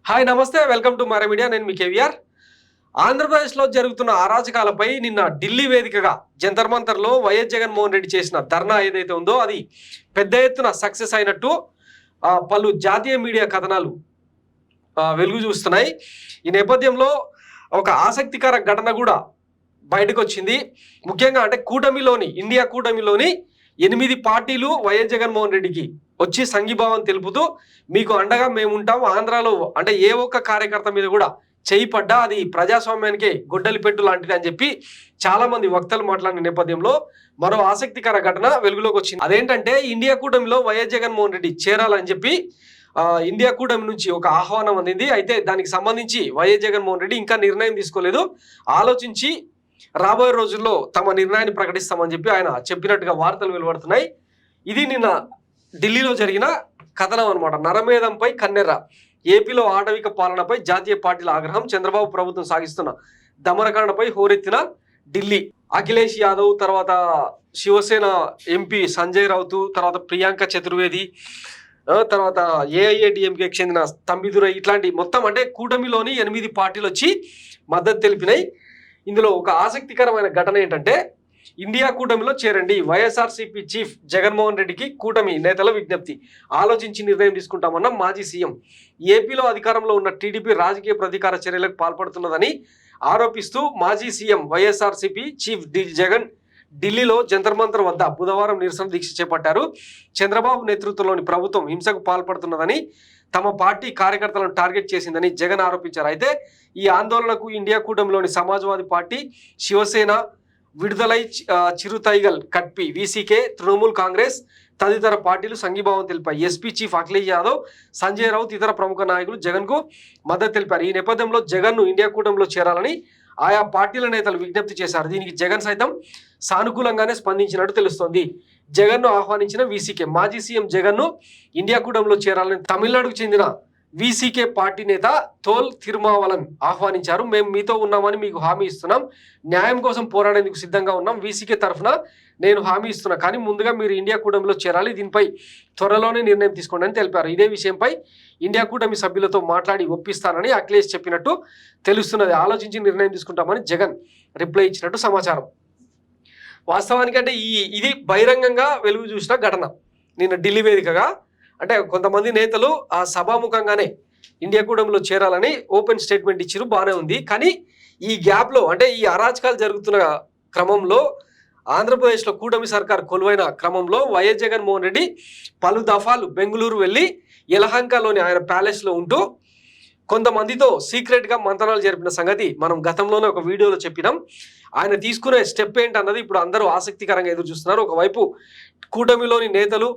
Hi నమస్తే welcome to మరే media. నేను మీ కేవీఆర్. ఆంధ్రప్రదేశ్లో జరుగుతున్న అరాచకాలపై నిన్న ఢిల్లీ వేదికగా జంతర్ మంతర్లో వైఎస్ జగన్మోహన్ రెడ్డి చేసిన ధర్నా ఏదైతే ఉందో అది పెద్ద ఎత్తున సక్సెస్ అయినట్టు పలు జాతీయ మీడియా కథనాలు వెలుగు చూస్తున్నాయి. ఈ నేపథ్యంలో ఒక ఆసక్తికర ఘటన కూడా బయటకు వచ్చింది. ముఖ్యంగా అంటే ఇండియా కూటమిలోని 8 పార్టీలు వైఎస్ జగన్మోహన్ రెడ్డికి వచ్చి సంఘీభావం తెలుపుతూ మీకు అండగా మేము ఉంటాం, ఆంధ్రాలో అంటే ఏ ఒక్క కార్యకర్త మీద కూడా చేయి పడ్డా అది ప్రజాస్వామ్యానికి గొడ్డలి పెట్టు లాంటిది అని చెప్పి చాలా మంది వక్తలు మాట్లాడిన నేపథ్యంలో మరో ఆసక్తికర ఘటన వెలుగులోకి వచ్చింది. అదేంటంటే ఇండియా కూటమిలో వైఎస్ జగన్మోహన్ రెడ్డి చేరాలని చెప్పి ఇండియా కూటమి నుంచి ఒక ఆహ్వానం అందింది. అయితే దానికి సంబంధించి వైఎస్ జగన్మోహన్ రెడ్డి ఇంకా నిర్ణయం తీసుకోలేదు. ఆలోచించి రాబోయే రోజుల్లో తమ నిర్ణయాన్ని ప్రకటిస్తామని చెప్పి ఆయన చెప్పినట్టుగా వార్తలు వెలువడుతున్నాయి. ఇది నిన్న ఢిల్లీలో జరిగిన కథనం అనమాట. నరమేధంపై కన్నెర్ర, ఏపీలో ఆటవిక పాలనపై జాతీయ పార్టీల ఆగ్రహం, చంద్రబాబు ప్రభుత్వం సాగిస్తున్న దమనకాండపై హోరెత్తిన ఢిల్లీ. అఖిలేష్ యాదవ్, తర్వాత శివసేన ఎంపీ సంజయ్ రౌత్, తర్వాత ప్రియాంక చతుర్వేది, తర్వాత ఏఐఏడిఎంకేకి చెందిన తంబిదురై, ఇట్లాంటి మొత్తం అంటే కూటమిలోని 8 పార్టీలు వచ్చి మద్దతు తెలిపినాయి. ఇందులో ఒక ఆసక్తికరమైన ఘటన ఏంటంటే ఇండియా కూటమిలో చేరండి, వైఎస్ఆర్సీపీ చీఫ్ జగన్మోహన్ రెడ్డికి కూటమి నేతల విజ్ఞప్తి, ఆలోచించి నిర్ణయం తీసుకుంటామన్న మాజీ సీఎం. ఏపీలో అధికారంలో ఉన్న టీడీపీ రాజకీయ ప్రతీకార చర్యలకు పాల్పడుతున్నదని ఆరోపిస్తూ మాజీ సీఎం వైఎస్ఆర్సీపీ చీఫ్ జగన్ ఢిల్లీలో జంతర్ మంతర్ వద్ద బుధవారం నిరసన దీక్ష చేపట్టారు. చంద్రబాబు నేతృత్వంలోని ప్రభుత్వం హింసకు పాల్పడుతున్నదని, తమ పార్టీ కార్యకర్తలను టార్గెట్ చేసిందని జగన్ ఆరోపించారు. అయితే ఈ ఆందోళనకు ఇండియా కూటమిలోని సమాజ్వాదీ పార్టీ, శివసేన, విడుదలై చిరుతైగల్ కట్పి, వీసీకే, తృణమూల్ కాంగ్రెస్ తదితర పార్టీలు సంఘీభావం తెలిపాయి. ఎస్పీ చీఫ్ అఖిలేష్ యాదవ్, సంజయ్ రౌత్ ఇతర ప్రముఖ నాయకులు జగన్కు మద్దతు తెలిపారు. ఈ నేపథ్యంలో జగన్ను ఇండియా కూటమిలో చేరాలని ఆయా పార్టీల నేతలు విజ్ఞప్తి చేశారు. దీనికి జగన్ సైతం సానుకూలంగానే స్పందించినట్టు తెలుస్తోంది. జగన్ను ఆహ్వానించిన వీసీకే, మాజీ సీఎం జగన్ను ఇండియా కూటమిలో చేరాలని తమిళనాడుకు చెందిన వీసీకే పార్టీ నేత తోల్ తిరుమావలన్ ఆహ్వానించారు. మేము మీతో ఉన్నామని మీకు హామీ ఇస్తున్నాం, న్యాయం కోసం పోరాడేందుకు సిద్ధంగా ఉన్నాం. వీసీకే తరఫున నేను హామీ ఇస్తున్నా, కానీ ముందుగా మీరు ఇండియా కూటమిలో చేరాలి, దీనిపై త్వరలోనే నిర్ణయం తీసుకోండి అని తెలిపారు. ఇదే విషయంపై ఇండియా కూటమి సభ్యులతో మాట్లాడి ఒప్పిస్తానని అఖిలేష్ చెప్పినట్టు తెలుస్తున్నది. ఆలోచించి నిర్ణయం తీసుకుంటామని జగన్ రిప్లై ఇచ్చినట్టు సమాచారం. వాస్తవానికి అంటే ఇది బహిరంగంగా వెలుగు చూసిన ఘటన నిన్న ఢిల్లీ వేదికగా. అంటే కొంతమంది నేతలు ఆ సభాముఖంగానే ఇండియా కూటమిలో చేరాలని ఓపెన్ స్టేట్మెంట్ ఇచ్చారు, బాగానే ఉంది. కానీ ఈ గ్యాప్లో అంటే ఈ అరాచకాలు జరుగుతున్న క్రమంలో ఆంధ్రప్రదేశ్లో కూటమి సర్కార్ కొలువైన క్రమంలో వైఎస్ జగన్మోహన్ రెడ్డి పలు దఫాలు బెంగళూరు వెళ్ళి యలహంకలోని ఆయన ప్యాలెస్లో ఉంటూ కొంతమందితో సీక్రెట్గా మంతనాలు జరిపిన సంగతి మనం గతంలోనే ఒక వీడియోలో చెప్పినాం. ఆయన తీసుకునే స్టెప్ ఏంటన్నది ఇప్పుడు అందరూ ఆసక్తికరంగా ఎదురు చూస్తున్నారు. ఒకవైపు కూటమిలోని నేతలు,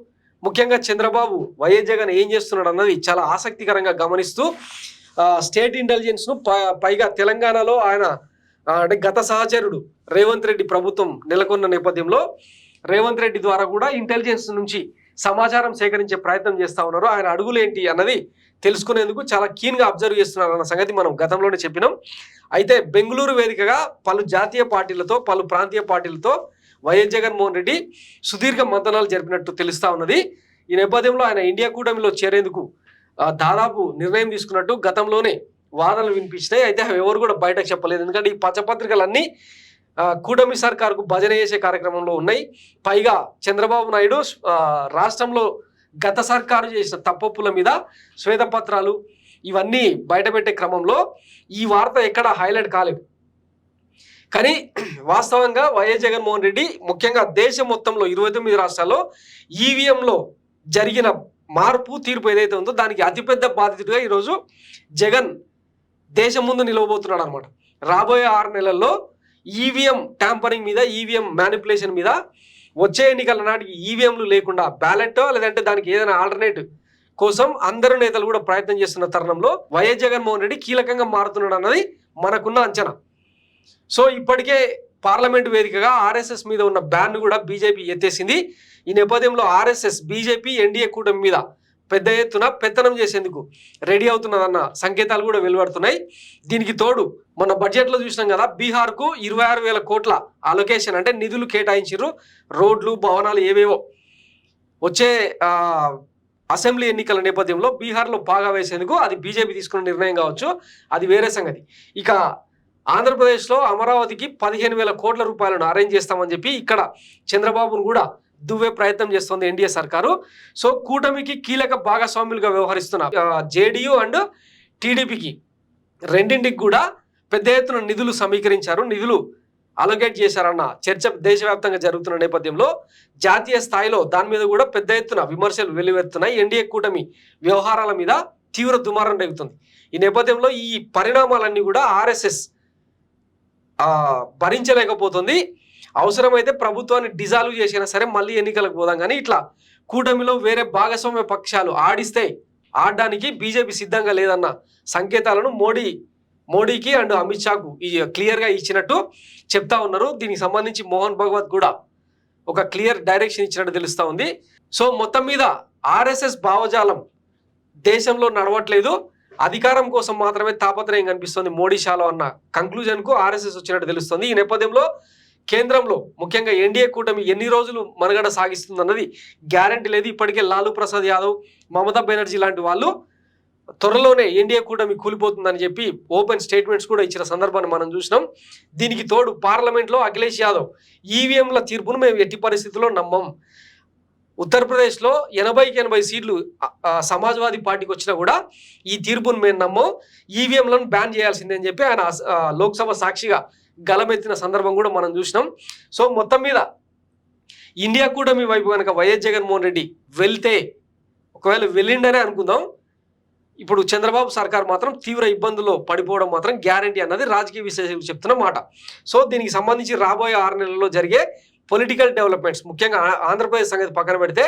ముఖ్యంగా చంద్రబాబు వైఎస్ జగన్ ఏం చేస్తున్నాడు అన్నది చాలా ఆసక్తికరంగా గమనిస్తూ స్టేట్ ఇంటెలిజెన్స్ను పైగా తెలంగాణలో ఆయన అంటే గత సహచరుడు రేవంత్ రెడ్డి ప్రభుత్వం నెలకొన్న నేపథ్యంలో రేవంత్ రెడ్డి ద్వారా కూడా ఇంటెలిజెన్స్ నుంచి సమాచారం సేకరించే ప్రయత్నం చేస్తూ ఉన్నారు. ఆయన అడుగులు ఏంటి అన్నది తెలుసుకునేందుకు చాలా కీన్గా అబ్జర్వ్ చేస్తున్నారు అన్న సంగతి మనం గతంలోనే చెప్పినాం. అయితే బెంగళూరు వేదికగా పలు జాతీయ పార్టీలతో, పలు ప్రాంతీయ పార్టీలతో వైఎస్ జగన్మోహన్ రెడ్డి సుదీర్ఘ మంతనాలు జరిపినట్టు తెలుస్తూ ఉన్నది. ఈ నేపథ్యంలో ఆయన ఇండియా కూటమిలో చేరేందుకు దాదాపు నిర్ణయం తీసుకున్నట్టు గతంలోనే వాదనలు వినిపించినాయి. అయితే ఎవరు కూడా బయటకు చెప్పలేదు, ఎందుకంటే ఈ పచ్చపత్రికలన్నీ కూటమి సర్కార్కు భజన చేసే కార్యక్రమంలో ఉన్నాయి. పైగా చంద్రబాబు నాయుడు రాష్ట్రంలో గత సర్కారు చేసిన తప్పొప్పుల మీద శ్వేతపత్రాలు ఇవన్నీ బయటపెట్టే క్రమంలో ఈ వార్త ఎక్కడ హైలైట్ కాలేదు. కానీ వాస్తవంగా వైఎస్ జగన్మోహన్ రెడ్డి ముఖ్యంగా దేశం మొత్తంలో 29 రాష్ట్రాల్లో ఈవీఎంలో జరిగిన మార్పు తీర్పు ఏదైతే ఉందో దానికి అతిపెద్ద బాధితుడిగా ఈరోజు జగన్ దేశం ముందు నిలవబోతున్నాడు అనమాట. రాబోయే 6 నెలల్లో ఈవీఎం ట్యాంపరింగ్ మీద, ఈవీఎం మ్యానిపులేషన్ మీద, వచ్చే ఎన్నికల నాటికి ఈవీఎంలు లేకుండా బ్యాలెట్ లేదంటే దానికి ఏదైనా ఆల్టర్నేటివ్ కోసం అందరు నేతలు కూడా ప్రయత్నం చేస్తున్న తరుణంలో వైఎస్ జగన్మోహన్ రెడ్డి కీలకంగా మారుతున్నాడు అన్నది మనకున్న అంచనా. సో ఇప్పటికే పార్లమెంటు వేదికగా ఆర్ఎస్ఎస్ మీద ఉన్న బ్యాన్ కూడా బీజేపీ ఎత్తేసింది. ఈ నేపథ్యంలో ఆర్ఎస్ఎస్ బీజేపీ ఎన్డీఏ కూటమి మీద పెద్ద ఎత్తున పెత్తనం చేసేందుకు రెడీ అవుతున్నదన్న సంకేతాలు కూడా వెలువడుతున్నాయి. దీనికి తోడు మన బడ్జెట్లో చూసినాం కదా, బీహార్కు 26,000 కోట్ల అలొకేషన్ అంటే నిధులు కేటాయించారు. రోడ్లు, భవనాలు ఏవేవో వచ్చే అసెంబ్లీ ఎన్నికల నేపథ్యంలో బీహార్లో పాగా వేసేందుకు అది బీజేపీ తీసుకున్న నిర్ణయం కావచ్చు, అది వేరే సంగతి. ఇక ఆంధ్రప్రదేశ్లో అమరావతికి 15,000 కోట్ల రూపాయలను అరేంజ్ చేస్తామని చెప్పి ఇక్కడ చంద్రబాబును కూడా దువ్వే ప్రయత్నం చేస్తోంది ఎన్డీఏ సర్కారు. సో కూటమికి కీలక భాగస్వాములుగా వ్యవహరిస్తున్న జేడీయూ అండ్ టీడీపీకి రెండింటికి కూడా పెద్ద ఎత్తున నిధులు సమీకరించారు, నిధులు అలొకేట్ చేశారన్న చర్చ దేశవ్యాప్తంగా జరుగుతున్న నేపథ్యంలో జాతీయ స్థాయిలో దాని మీద కూడా పెద్ద ఎత్తున విమర్శలు వెల్లువెత్తున్నాయి. ఎన్డీఏ కూటమి వ్యవహారాల మీద తీవ్ర దుమారం రేగుతుంది. ఈ నేపథ్యంలో ఈ పరిణామాలన్నీ కూడా ఆర్ఎస్ఎస్ భరించలేకపోతుంది. అవసరమైతే ప్రభుత్వాన్ని డిజాల్వ్ చేసినా సరే మళ్ళీ ఎన్నికలకు పోదాం, కానీ ఇట్లా కూటమిలో వేరే భాగస్వామ్య పక్షాలు ఆడడానికి బీజేపీ సిద్ధంగా లేదన్న సంకేతాలను మోడీకి అండ్ అమిత్ షాకు క్లియర్గా ఇచ్చినట్టు చెప్తా ఉన్నారు. దీనికి సంబంధించి మోహన్ భగవత్ కూడా ఒక క్లియర్ డైరెక్షన్ ఇచ్చినట్టు తెలుస్తూ ఉంది. సో మొత్తం మీద ఆర్ఎస్ఎస్ భావజాలం దేశంలో నడవట్లేదు, అధికారం కోసం మాత్రమే తాపత్రయం కనిపిస్తుంది మోడీ షాలో అన్న కంక్లూజన్కు ఆర్ఎస్ఎస్ వచ్చినట్టు తెలుస్తుంది. ఈ నేపథ్యంలో కేంద్రంలో ముఖ్యంగా ఎన్డీఏ కూటమి ఎన్ని రోజులు మనుగడ సాగిస్తుందన్నది గ్యారంటీ లేదు. ఇప్పటికే లాలూ ప్రసాద్ యాదవ్, మమతా బెనర్జీ లాంటి వాళ్ళు త్వరలోనే ఎన్డీఏ కూటమి కూలిపోతుందని చెప్పి ఓపెన్ స్టేట్మెంట్స్ కూడా ఇచ్చిన సందర్భాన్ని మనం చూసినాం. దీనికి తోడు పార్లమెంట్లో అఖిలేష్ యాదవ్ ఈవీఎంల తీర్పును మేము ఎట్టి పరిస్థితుల్లో నమ్మం, ఉత్తరప్రదేశ్లో 80 సీట్లు సమాజ్వాదీ పార్టీకి వచ్చినా కూడా ఈ తీర్పును మేము నమ్మం, ఈవీఎంలను బ్యాన్ చేయాల్సిందే అని చెప్పి ఆయన లోక్సభ సాక్షిగా గలమెత్తిన సందర్భం కూడా మనం చూసినాం. సో మొత్తం మీద ఇండియా కూటమి వైపు కనుక వైఎస్ జగన్మోహన్ రెడ్డి వెళ్తే, ఒకవేళ వెళ్ళిండనే అనుకుందాం, ఇప్పుడు చంద్రబాబు సర్కార్ మాత్రం తీవ్ర ఇబ్బందుల్లో పడిపోవడం మాత్రం గ్యారంటీ అన్నది రాజకీయ విశ్లేషకులు చెప్తున్న మాట. సో దీనికి సంబంధించి రాబోయే 6 నెలల్లో జరిగే పొలిటికల్ డెవలప్మెంట్స్, ముఖ్యంగా ఆంధ్రప్రదేశ్ సంగతి పక్కన పెడితే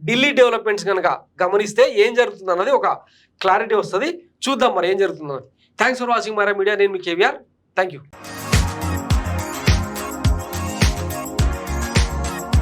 ఢిల్లీ డెవలప్మెంట్స్ కనుక గమనిస్తే ఏం జరుగుతుంది అన్నది ఒక క్లారిటీ వస్తుంది. చూద్దాం మరి ఏం జరుగుతుందన్నది. Thanks for watching my media. నేను మీ కేవీఆర్. Thank you.